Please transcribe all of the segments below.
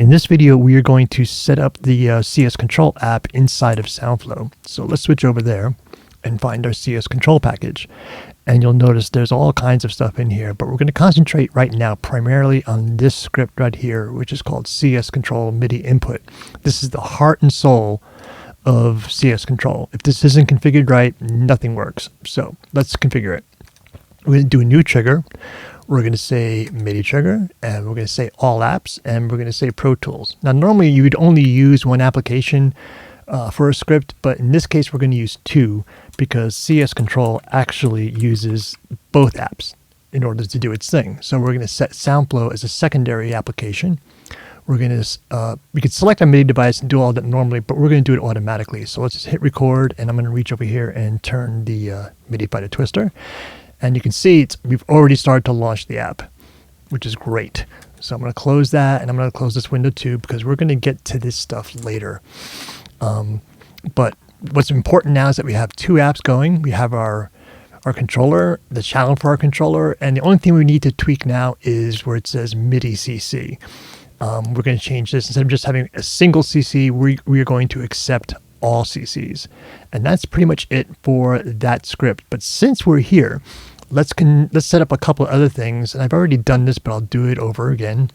in this video, we are going to set up the CS Control app inside of SoundFlow. So let's switch over there and find our CS Control package. And you'll notice there's all kinds of stuff in here, but we're going to concentrate right now primarily on this script right here, which is called CS Control MIDI Input. This is the heart and soul of CS Control. If this isn't configured right, nothing works. So let's configure it. We're going to do a new trigger. We're going to say MIDI trigger, and we're going to say all apps, and we're going to say Pro Tools. Now, normally you would only use one application for a script, but in this case, we're going to use two because CS Control actually uses both apps in order to do its thing. So we're going to set SoundFlow as a secondary application. We're going to, we could select a MIDI device and do all that normally, but we're going to do it automatically. So let's just hit record, and I'm going to reach over here and turn the MIDI Fighter Twister. And you can see we've already started to launch the app, which is great. So I'm going to close that, and I'm going to close this window too, because we're going to get to this stuff later. But what's important now is that we have two apps going. We have our controller, the channel for our controller, and the only thing we need to tweak now is where it says MIDI CC. We're going to change this. Instead of just having a single CC, we are going to accept all CCs. And that's pretty much it for that script. But since we're here, let's set up a couple of other things. And I've already done this, but I'll do it over again.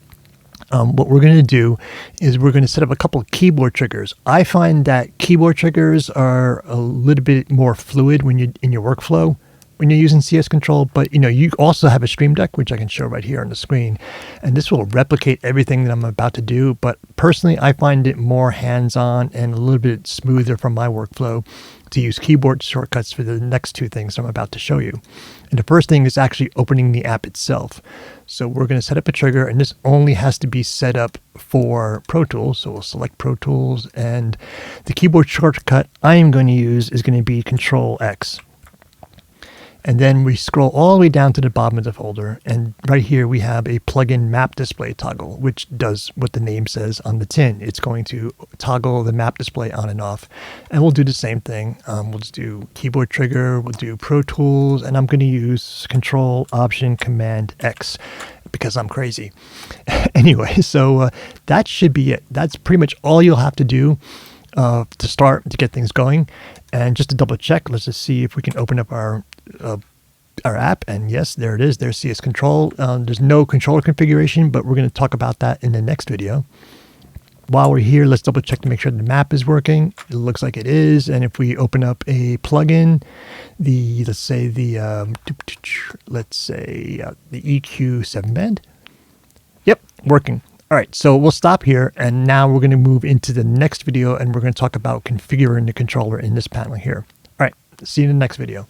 What we're going to do is we're going to set up a couple of keyboard triggers. I find that keyboard triggers are a little bit more fluid when you're in your workflow when you're using CS Control, but you also have a Stream Deck, which I can show right here on the screen, and this will replicate everything that I'm about to do. But personally, I find it more hands-on and a little bit smoother from my workflow to use keyboard shortcuts for the next two things I'm about to show you. And the first thing is actually opening the app itself. So we're going to set up a trigger, and this only has to be set up for Pro Tools. So we'll select Pro Tools, and the keyboard shortcut I am going to use is going to be Control X. And then we scroll all the way down to the bottom of the folder, and right here we have a plugin map display toggle, which does what the name says on the tin. It's going to toggle the map display on and off, and we'll do the same thing. We'll just do keyboard trigger, we'll do Pro Tools, and I'm going to use Control Option Command X because I'm crazy. Anyway, so that should be it. That's pretty much all you'll have to do to start to get things going. And just to double check, let's just see if we can open up our app, and yes, there it is. There's CS Control. There's no controller configuration, but we're going to talk about that in the next video. While we're here, let's double check to make sure the map is working. It looks like it is. And if we open up a plugin, let's say the EQ 7-band. Yep, working. All right, so we'll stop here, and now we're going to move into the next video, and we're going to talk about configuring the controller in this panel here. All right, see you in the next video.